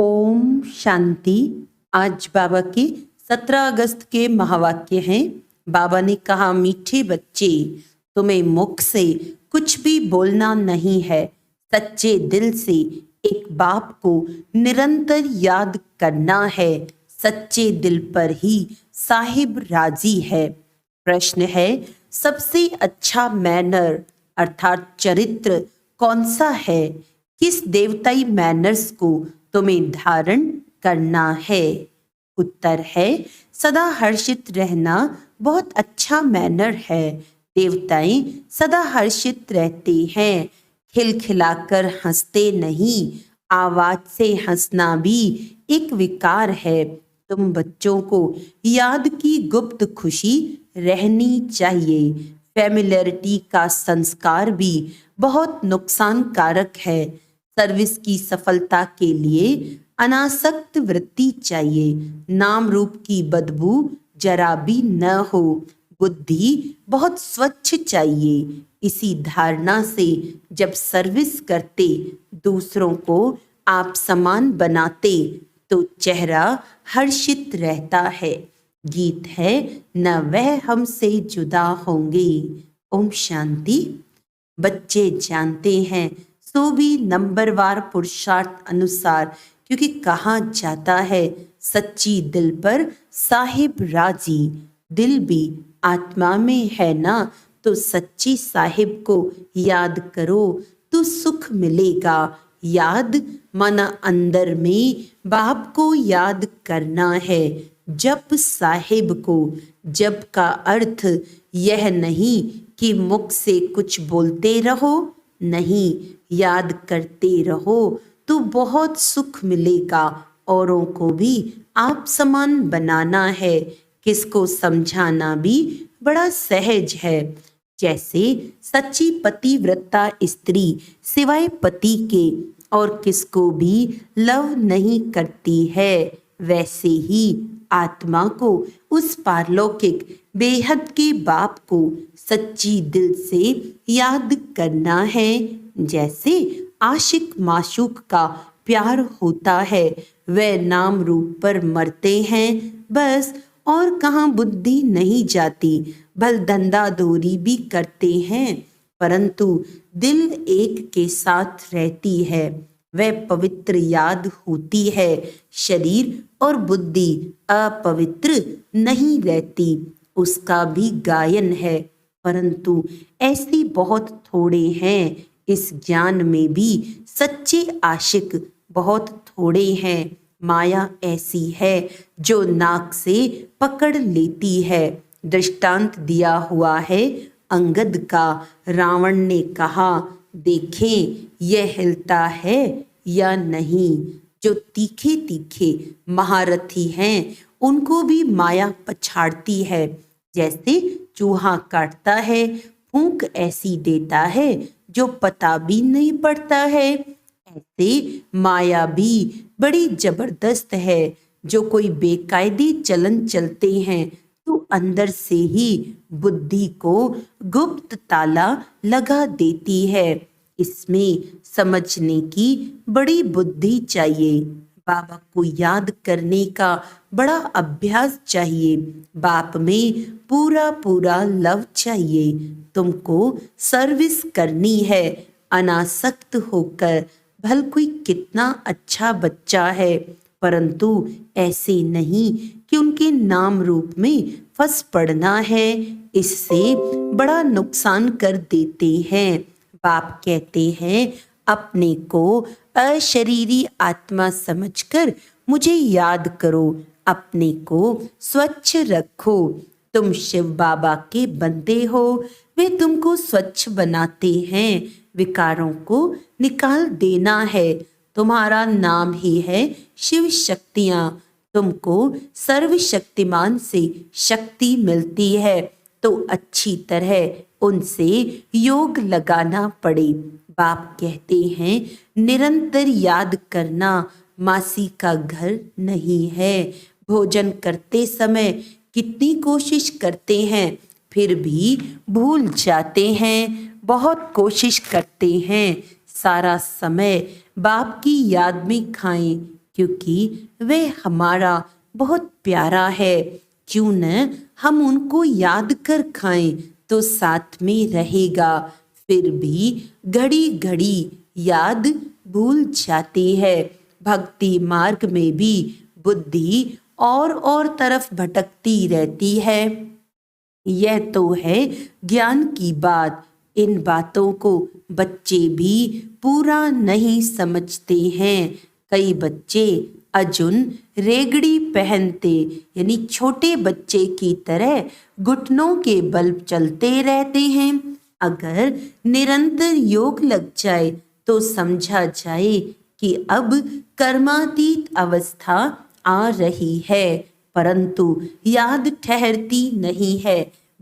ओम शांति। आज बाबा के 17 अगस्त के महावाक्य हैं। बाबा ने कहा, मीठे बच्चे, तुम्हें मुख से कुछ भी बोलना नहीं है, सच्चे दिल से एक बाप को निरंतर याद करना है। सच्चे दिल पर ही साहिब राजी है। प्रश्न है, सबसे अच्छा मैनर अर्थात चरित्र कौन सा है? किस देवताई मैनर्स को तुम्हें धारण करना है? उत्तर है, सदा हर्षित रहना बहुत अच्छा मैनर है। देवताएं सदा हर्षित रहते हैं, खिलखिलाकर हंसते नहीं। आवाज से हंसना भी एक विकार है। तुम बच्चों को याद की गुप्त खुशी रहनी चाहिए। फैमिलियरिटी का संस्कार भी बहुत नुकसानकारक है। सर्विस की सफलता के लिए अनासक्त वृत्ति चाहिए। नाम रूप की बदबू जरा भी न हो। बुद्धि बहुत स्वच्छ चाहिए। इसी धारणा से जब सर्विस करते, दूसरों को आप समान बनाते, तो चेहरा हर्षित रहता है। गीत है, न वह हमसे जुदा होंगे। ओम शांति। बच्चे जानते हैं, सो भी नंबरवार पुरुषार्थ अनुसार, क्योंकि कहा जाता है, सच्ची दिल पर साहिब राजी। दिल भी आत्मा में है ना, तो सच्ची साहिब को याद करो तो सुख मिलेगा। याद माना अंदर में बाप को याद करना है। जप साहिब को। जप का अर्थ यह नहीं कि मुख से कुछ बोलते रहो, नहीं, याद करते रहो तो बहुत सुख मिलेगा। औरों को भी आप समान बनाना है। किसको समझाना भी बड़ा सहज है। जैसे सच्ची पतिव्रता स्त्री सिवाय पति के और किसको भी लव नहीं करती है, वैसे ही आत्मा को उस पारलौकिक बेहद के बाप को सच्ची दिल से याद करना है। जैसे आशिक माशूक का प्यार होता है, वह नाम रूप पर मरते हैं बस, और कहाँ बुद्धि नहीं जाती। भल धंधा दोरी भी करते हैं, परंतु दिल एक के साथ रहती है। वह पवित्र याद होती है। शरीर और बुद्धि अपवित्र नहीं रहती। उसका भी गायन है, परंतु ऐसे बहुत थोड़े हैं। इस ज्ञान में भी सच्चे आशिक बहुत थोड़े हैं। माया ऐसी है जो नाक से पकड़ लेती है। दृष्टांत दिया हुआ है अंगद का। रावण ने कहा, देखें यह हिलता है या नहीं। जो तीखे तीखे महारथी हैं, उनको भी माया पछाड़ती है। जैसे चूहा काटता है, फूंक ऐसी देता है जो पता भी नहीं पड़ता है। ऐसे माया भी बड़ी जबरदस्त है। जो कोई बेकायदे चलन चलते हैं, तो अंदर से ही बुद्धि को गुप्त ताला लगा देती है। इसमें समझने की बड़ी बुद्धि चाहिए। बाबा को याद करने का बड़ा अभ्यास चाहिए। बाप में पूरा पूरा लव चाहिए। तुमको सर्विस करनी है अनासक्त होकर। भल कोई कितना अच्छा बच्चा है, परंतु ऐसे नहीं कि उनके नाम रूप में फंस पड़ना है। इससे बड़ा नुकसान कर देते हैं। बाप कहते हैं, अपने को अशरीरी आत्मा समझकर मुझे याद करो। अपने को स्वच्छ रखो। तुम शिव बाबा के बंदे हो, वे तुमको स्वच्छ बनाते हैं। विकारों को निकाल देना है। तुम्हारा नाम ही है शिव शक्तियाँ। तुमको सर्वशक्तिमान से शक्ति मिलती है, तो अच्छी तरह उनसे योग लगाना पड़े। बाप कहते हैं, निरंतर याद करना मासी का घर नहीं है। भोजन करते समय कितनी कोशिश करते हैं, फिर भी भूल जाते हैं। बहुत कोशिश करते हैं, सारा समय बाप की याद में खाएं, क्योंकि वे हमारा बहुत प्यारा है। क्यों न हम उनको याद कर खाएं तो साथ में रहेगा। फिर भी घड़ी घड़ी याद भूल जाती है। भक्ति मार्ग में भी बुद्धि और तरफ भटकती रहती है। यह तो है ज्ञान की बात। इन बातों को बच्चे भी पूरा नहीं समझते हैं। कई बच्चे अजुन रेगड़ी पहनते यानी छोटे बच्चे की तरह घुटनों के बल चलते रहते हैं। अगर निरंतर योग लग जाए तो समझा जाए कि अब कर्मातीत अवस्था आ रही है, परंतु याद ठहरती नहीं है,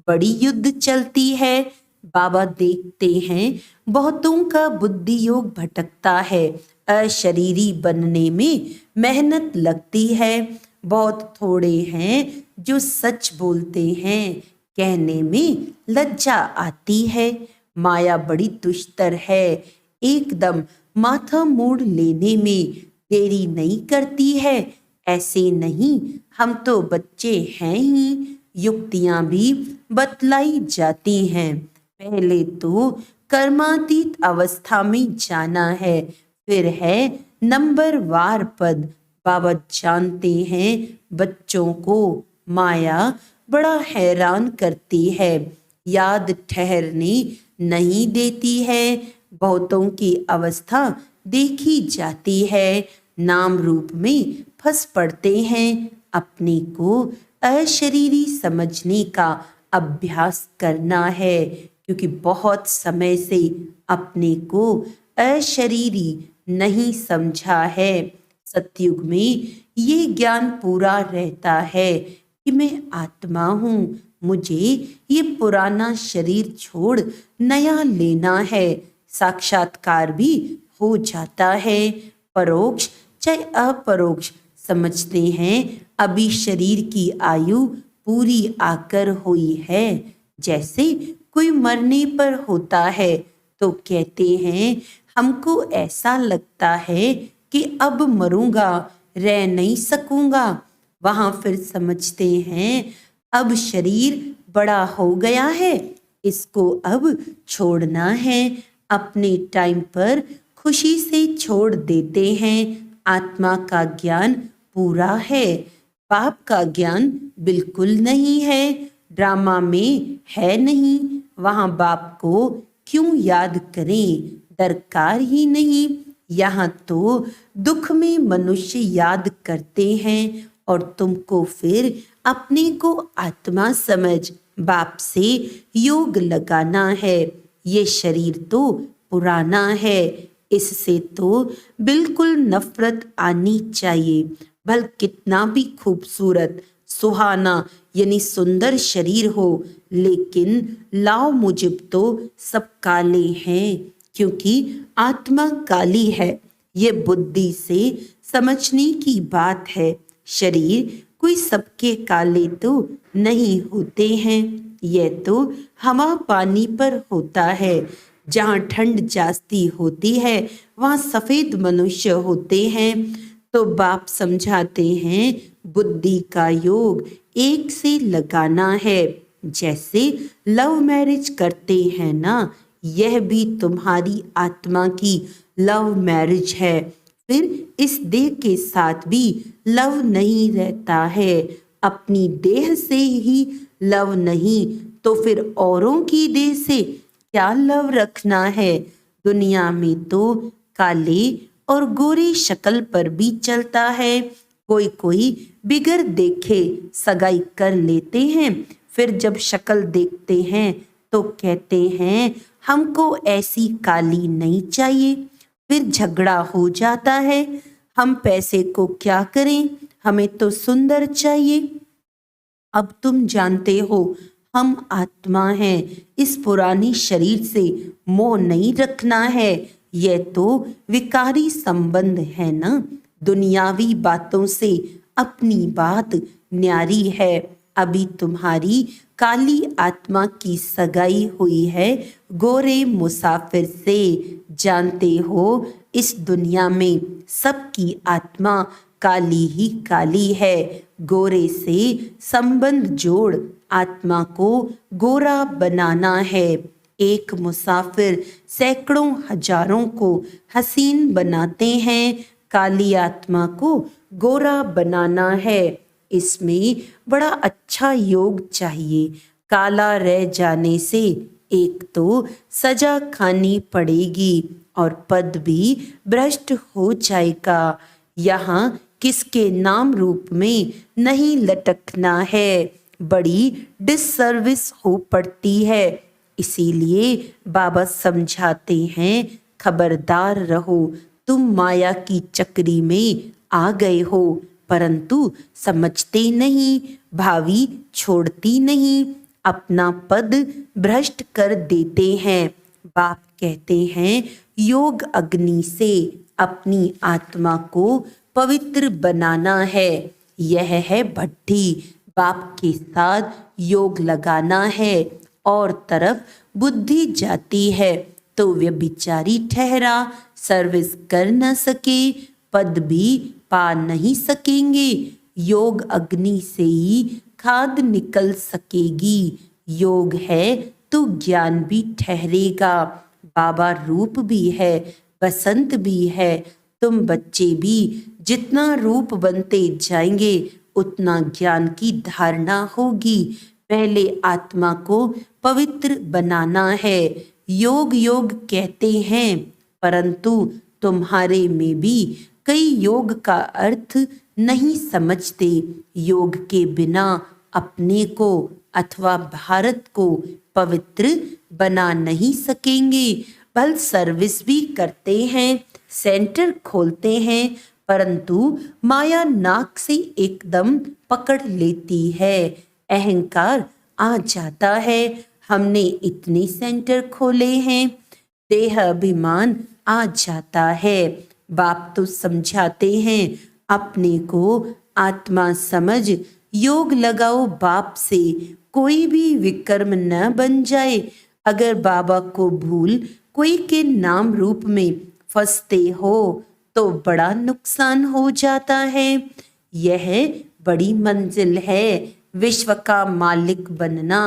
बड़ी युद्ध चलती है। बाबा देखते हैं बहुतों का बुद्धि योग भटकता है, अशरीरी बनने में मेहनत लगती है। बहुत थोड़े हैं जो सच बोलते हैं, कहने में लज्जा आती है। माया बड़ी दुष्टर है, एकदम माथा मोड़ लेने में देरी नहीं करती है। ऐसे नहीं, हम तो बच्चे हैं ही। युक्तियां भी बतलाई जाती हैं। पहले तो कर्मातीत अवस्था में जाना है, फिर है नंबर वार पद। बाबा जानते हैं बच्चों को माया बड़ा हैरान करती है, याद ठहरने नहीं देती है। बहुतों की अवस्था देखी जाती है, नाम रूप में फंस पड़ते हैं। अपने को अशरीरी समझने का अभ्यास करना है, क्योंकि बहुत समय से अपने को अशरीरी नहीं समझा है। सतयुग में ये ज्ञान पूरा रहता है कि मैं आत्मा हूँ, मुझे ये पुराना शरीर छोड़ नया लेना है। साक्षात्कार भी हो जाता है। परोक्ष चाहे अपरोक्ष समझते हैं अभी शरीर की आयु पूरी आकर हुई है। जैसे कोई मरने पर होता है तो कहते हैं हमको ऐसा लगता है कि अब मरूंगा, रह नहीं सकूंगा। वहां फिर समझते हैं अब शरीर बड़ा हो गया है, इसको अब छोड़ना है। अपने टाइम पर खुशी से छोड़ देते हैं। आत्मा का ज्ञान पूरा है, पाप का ज्ञान बिल्कुल नहीं है। ड्रामा में है नहीं, वहां बाप को क्यों याद करें, दरकार ही नहीं। यहाँ तो दुख में मनुष्य याद करते हैं और तुमको फिर अपने को आत्मा समझ बाप से योग लगाना है। ये शरीर तो पुराना है, इससे तो बिल्कुल नफरत आनी चाहिए। भल कितना भी खूबसूरत सुहाना यानी सुंदर शरीर हो, लेकिन लाओ मुझब तो सब काले हैं, क्योंकि आत्मा काली है। ये बुद्धि से समझने की बात है। शरीर कोई सबके काले तो नहीं होते हैं, यह तो हवा पानी पर होता है। जहाँ ठंड जास्ती होती है वहाँ सफेद मनुष्य होते हैं। तो बाप समझाते हैं बुद्धि का योग एक से लगाना है। जैसे लव मैरिज करते हैं ना, यह भी तुम्हारी आत्मा की लव मैरिज है। फिर इस देह के साथ भी लव नहीं रहता है। अपनी देह से ही लव नहीं तो फिर औरों की देह से क्या लव रखना है। दुनिया में तो काले और गोरी शक्ल पर भी चलता है। कोई कोई बिगर देखे सगाई कर लेते हैं, फिर जब शक्ल देखते हैं तो कहते हैं हमको ऐसी काली नहीं चाहिए। फिर झगड़ा हो जाता है, हम पैसे को क्या करें, हमें तो सुंदर चाहिए। अब तुम जानते हो हम आत्मा हैं, इस पुरानी शरीर से मोह नहीं रखना है। यह तो विकारी संबंध है ना। दुनियावी बातों से अपनी बात न्यारी है। अभी तुम्हारी काली आत्मा की सगाई हुई है गोरे मुसाफिर से। जानते हो इस दुनिया में सबकी आत्मा काली ही काली है। गोरे से संबंध जोड़ आत्मा को गोरा बनाना है। एक मुसाफिर सैकड़ों हजारों को हसीन बनाते हैं, काली आत्मा को गोरा बनाना है। इसमें बड़ा अच्छा योग चाहिए। काला रह जाने से एक तो सजा खानी पड़ेगी और पद भी भ्रष्ट हो जाएगा। यहाँ किसके नाम रूप में नहीं लटकना है, बड़ी डिससर्विस हो पड़ती है। इसीलिए बाबा समझाते हैं, खबरदार रहो, तुम माया की चक्री में आ गए हो, परंतु समझते नहीं, भावी छोड़ती नहीं, अपना पद भ्रष्ट कर देते हैं। बाप कहते हैं, योग अग्नि से अपनी आत्मा को पवित्र बनाना है। यह है भट्ठी, बाप के साथ योग लगाना है। और तरफ बुद्धि जाती है तो व्यभिचारी ठहरा, सर्विस कर न सके, पद भी पा नहीं सकेंगे। योग अग्नि से ही खाद निकल सकेगी। योग है तो ज्ञान भी ठहरेगा। बाबा रूप भी है, बसंत भी है। तुम बच्चे भी जितना रूप बनते जाएंगे उतना ज्ञान की धारणा होगी। पहले आत्मा को पवित्र बनाना है। योग योग कहते हैं, परंतु तुम्हारे में भी कई योग का अर्थ नहीं समझते। योग के बिना अपने को अथवा भारत को पवित्र बना नहीं सकेंगे। भल सर्विस भी करते हैं, सेंटर खोलते हैं, परंतु माया नाक से एकदम पकड़ लेती है। अहंकार आ जाता है, हमने इतने सेंटर खोले हैं। देह अभिमान आ जाता है। बाप तो समझाते हैं, अपने को आत्मा समझ योग लगाओ बाप से, कोई भी विकर्म न बन जाए। अगर बाबा को भूल कोई के नाम रूप में फंसते हो तो बड़ा नुकसान हो जाता है। यह बड़ी मंजिल है, विश्व का मालिक बनना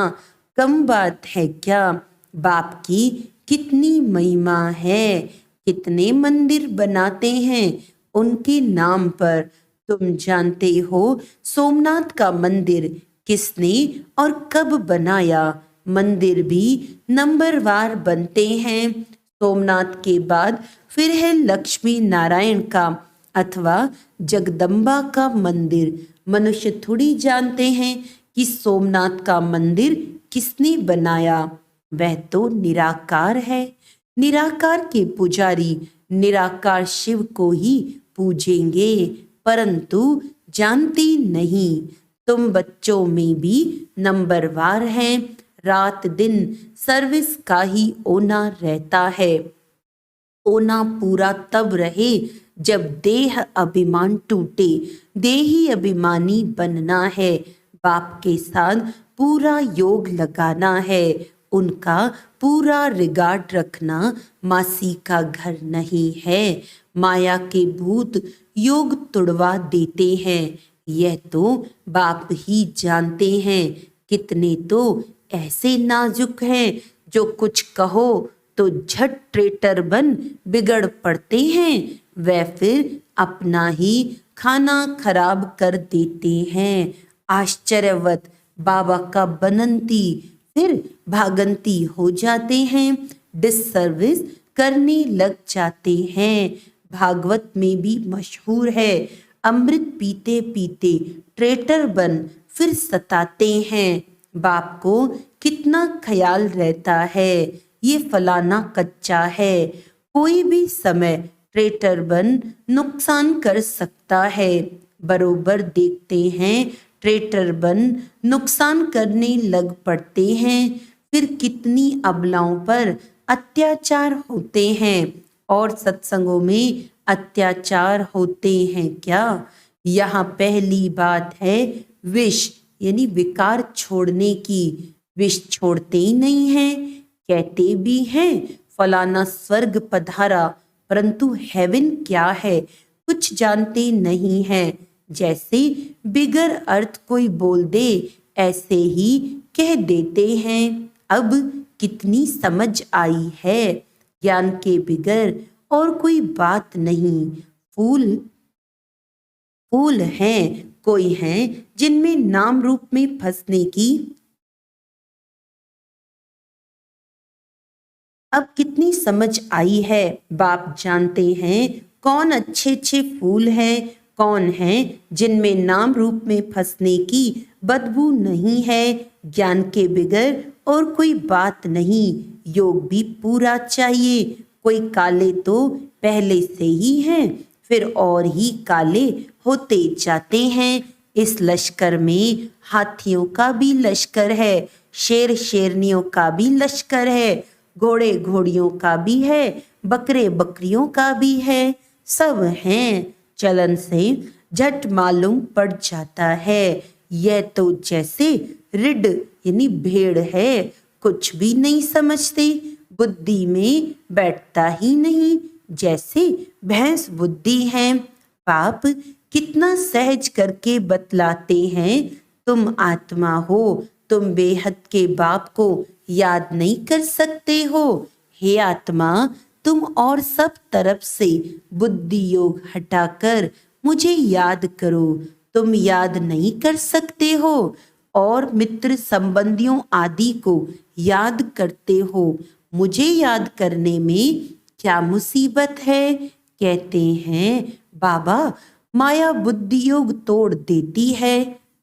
कम बात है क्या। बाप की कितनी महिमा है, कितने मंदिर बनाते हैं उनके नाम पर। तुम जानते हो सोमनाथ का मंदिर किसने और कब बनाया। मंदिर भी नंबरवार बनते हैं। सोमनाथ के बाद फिर है लक्ष्मी नारायण का अथवा जगदम्बा का मंदिर। मनुष्य थोड़ी जानते हैं कि सोमनाथ का मंदिर किसने बनाया। वह तो निराकार है। निराकार के पुजारी निराकार शिव को ही पूजेंगे, परंतु जानती नहीं। तुम बच्चों में भी नंबरवार हैं। रात दिन सर्विस का ही ओना रहता है। ओना पूरा तब रहे जब देह अभिमान टूटे। देही अभिमानी बनना है। बाप के साथ पूरा योग लगाना है। उनका पूरा रिगार्ड रखना मासी का घर नहीं है। माया के भूत योग तुड़वा देते हैं। यह तो बाप ही जानते हैं। कितने तो ऐसे नाजुक हैं जो कुछ कहो तो झट ट्रेटर बन बिगड़ पड़ते हैं। वे फिर अपना ही खाना खराब कर देते हैं। आश्चर्यवत बाबा का बनंती फिर भागंती हो जाते हैं। डिससर्विस करने लग जाते हैं। भागवत में भी मशहूर है, अमृत पीते पीते ट्रेटर बन फिर सताते हैं। बाप को कितना ख्याल रहता है, ये फलाना कच्चा है। कोई भी समय ट्रेटर बन नुकसान कर सकता है। बरोबर देखते हैं ट्रेटर बन नुकसान करने लग पड़ते हैं। फिर कितनी अबलाओं पर अत्याचार होते हैं। और सत्संगों में अत्याचार होते हैं क्या। यहाँ पहली बात है विष यानी विकार छोड़ने की। विष छोड़ते ही नहीं हैं। कहते भी हैं फलाना स्वर्ग पधारा, परंतु हेवन क्या है कुछ जानते नहीं हैं। जैसे बिगर अर्थ कोई बोल दे ऐसे ही कह देते हैं। अब कितनी समझ आई है, ज्ञान के बिगर और कोई बात नहीं। फूल फूल हैं कोई हैं जिनमें नाम रूप में फंसने की अब कितनी समझ आई है। बाप जानते हैं कौन अच्छे अच्छे फूल हैं, कौन हैं जिनमें नाम रूप में फंसने की बदबू नहीं है। ज्ञान के बिगर और कोई बात नहीं। योग भी पूरा चाहिए। कोई काले तो पहले से ही हैं, फिर और ही काले होते जाते हैं। इस लश्कर में हाथियों का भी लश्कर है, शेर शेरनियों का भी लश्कर है, घोड़े घोड़ियों का भी है, बकरे बकरियों का भी है। सब हैं। चलन से झट मालूम पड़ जाता है। यह तो जैसे रिड यानी भेड़ है, कुछ भी नहीं समझते, बुद्धि में बैठता ही नहीं। जैसे भैंस बुद्धि है। बाप कितना सहज करके बतलाते हैं। तुम आत्मा हो, तुम बेहद के बाप को याद नहीं कर सकते हो। हे आत्मा, तुम और सब तरफ से बुद्धि योग हटाकर मुझे याद करो। तुम याद नहीं कर सकते हो और मित्र संबंधियों आदि को याद करते हो। मुझे याद करने में क्या मुसीबत है। कहते हैं बाबा माया बुद्धि योग तोड़ देती है।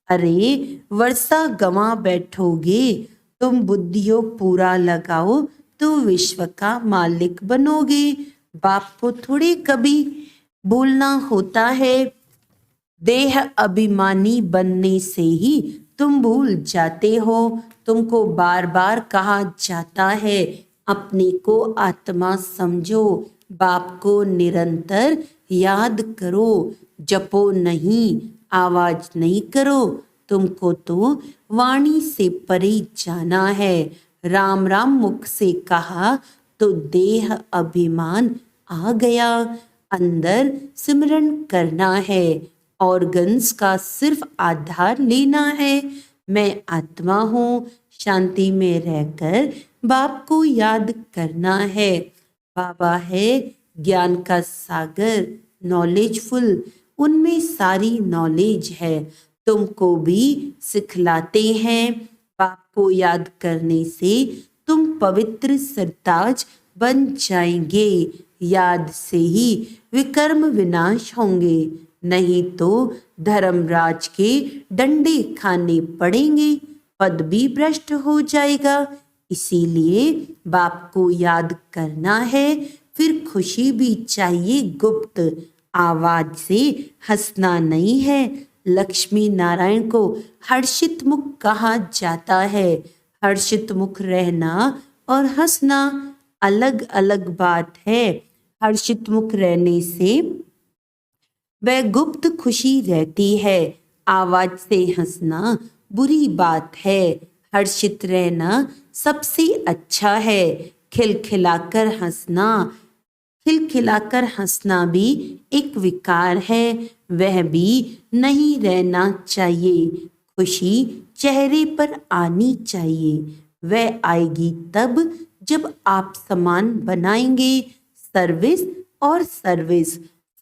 अरे वर्षा गंवा बैठोगे, तुम बुद्धि योग पूरा लगाओ तो विश्व का मालिक बनोगे। बाप को थोड़ी कभी भूलना होता है। देह अभिमानी बनने से ही तुम भूल जाते हो। तुमको बार बार कहा जाता है अपने को आत्मा समझो, बाप को निरंतर याद करो, जपो नहीं, आवाज नहीं करो। तुमको तो वाणी से परे जाना है। राम राम मुख से कहा तो देह अभिमान आ गया। अंदर सिमरन करना है, ऑर्गन्स का सिर्फ आधार लेना है। मैं आत्मा हूँ, शांति में रहकर बाप को याद करना है। बाबा है ज्ञान का सागर, नॉलेजफुल, उनमें सारी नॉलेज है। तुमको भी सिखलाते हैं। बाप को याद करने से तुम पवित्र सरताज बन जाएंगे। याद से ही विकर्म विनाश होंगे, नहीं तो धर्मराज के डंडे खाने पड़ेंगे, पद भी भ्रष्ट हो जाएगा। इसीलिए बाप को याद करना है। फिर खुशी भी चाहिए गुप्त, आवाज से हंसना नहीं है। लक्ष्मी नारायण को हर्षित मुख कहा जाता है। हर्षित मुख रहना और हंसना अलग अलग बात है। हर्षित मुख रहने से वह गुप्त खुशी रहती है। आवाज से हंसना बुरी बात है। हर्षित रहना सबसे अच्छा है। खिलखिलाकर हंसना, खिलखिलाकर हंसना भी एक विकार है, वह भी नहीं रहना चाहिए। खुशी चेहरे पर आनी चाहिए। वह आएगी तब जब आप सामान बनाएंगे। सर्विस और सर्विस,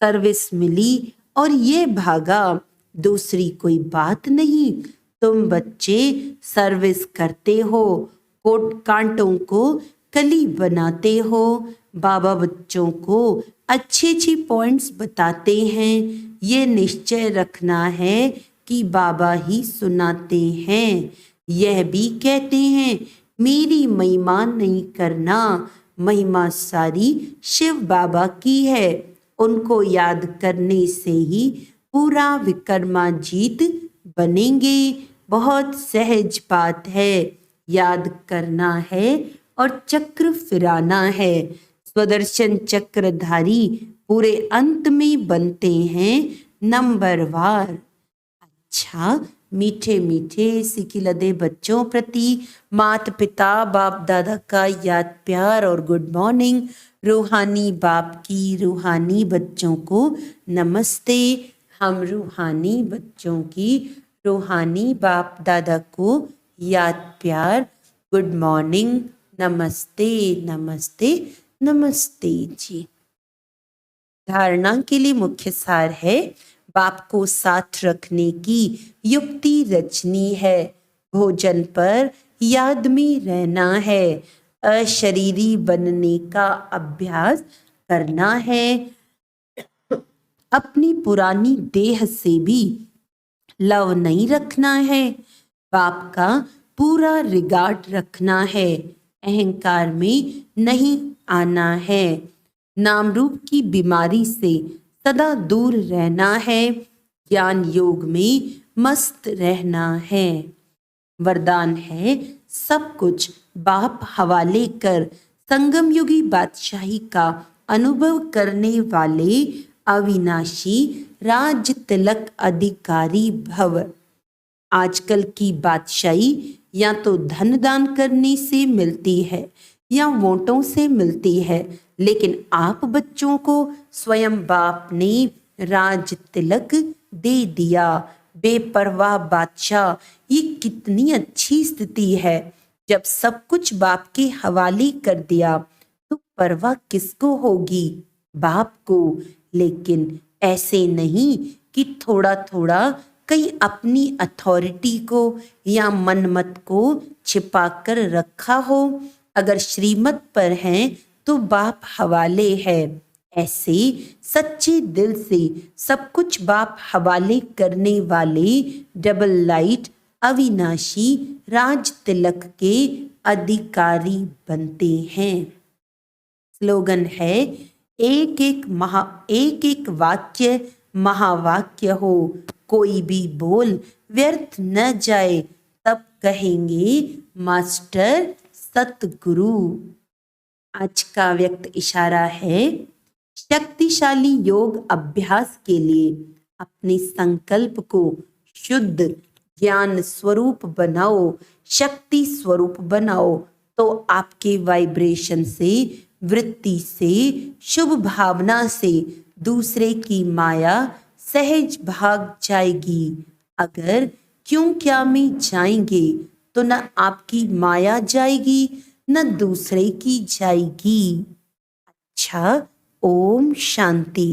सर्विस मिली और ये भागा, दूसरी कोई बात नहीं। तुम बच्चे सर्विस करते हो, कोट कांटों को कली बनाते हो। बाबा बच्चों को अच्छे अच्छे पॉइंट्स बताते हैं। ये निश्चय रखना है कि बाबा ही सुनाते हैं। यह भी कहते हैं मेरी महिमा नहीं करना, महिमा सारी शिव बाबा की है। उनको याद करने से ही पूरा विक्रमाजीत बनेंगे। बहुत सहज बात है। याद करना है और चक्र फिराना है। स्वदर्शन चक्रधारी पूरे अंत में बनते हैं नंबरवार। अच्छा, मीठे मीठे सिकिलदे बच्चों प्रति माता पिता बाप दादा का याद प्यार और गुड मॉर्निंग। रूहानी बाप की रूहानी बच्चों को नमस्ते। हम रूहानी बच्चों की रूहानी बाप दादा को याद प्यार गुड मॉर्निंग, नमस्ते नमस्ते नमस्ते जी। धारणा के लिए मुख्य सार है, बाप को साथ रखने की युक्ति रचनी है, भोजन पर याद में रहना है, अशरीरी बनने का अभ्यास करना है, अपनी पुरानी देह से भी लव नहीं रखना है, बाप का पूरा रिगार्ड रखना है, अहंकार में नहीं आना है, नाम रूप की बीमारी से सदा दूर रहना है, ज्ञान योग में मस्त रहना है। वरदान है, सब कुछ बाप हवाले कर संगम युगी बादशाही का अनुभव करने वाले अविनाशी राज तिलक अधिकारी भव। आजकल की बादशाही या तो धन दान करने से मिलती है या वोटों से मिलती है, लेकिन आप बच्चों को स्वयं बाप ने राज तिलक दे दिया। बेपरवाह बादशाह, ये कितनी अच्छी स्थिति है। जब सब कुछ बाप के हवाले कर दिया तो परवाह किसको होगी? बाप को। लेकिन ऐसे नहीं कि थोड़ा थोड़ा कहीं अपनी अथॉरिटी को या मनमत को छिपा कर रखा हो। अगर श्रीमत पर हैं तो बाप हवाले है। ऐसे सच्चे दिल से सब कुछ बाप हवाले करने वाले डबल लाइट अविनाशी राज तिलक के अधिकारी बनते हैं। स्लोगन है, एक एक वाक्य महावाक्य हो, कोई भी बोल व्यर्थ न जाए, तब कहेंगे मास्टर सतगुरु। आज का व्यक्त इशारा है, शक्तिशाली योग अभ्यास के लिए अपने संकल्प को शुद्ध ज्ञान स्वरूप बनाओ, शक्ति स्वरूप बनाओ, तो आपके वाइब्रेशन से, वृत्ति से, शुभ भावना से दूसरे की माया सहज भाग जाएगी। अगर क्यों क्या में जाएंगे तो न आपकी माया जाएगी न दूसरे की जाएगी। अच्छा, ओम शांति।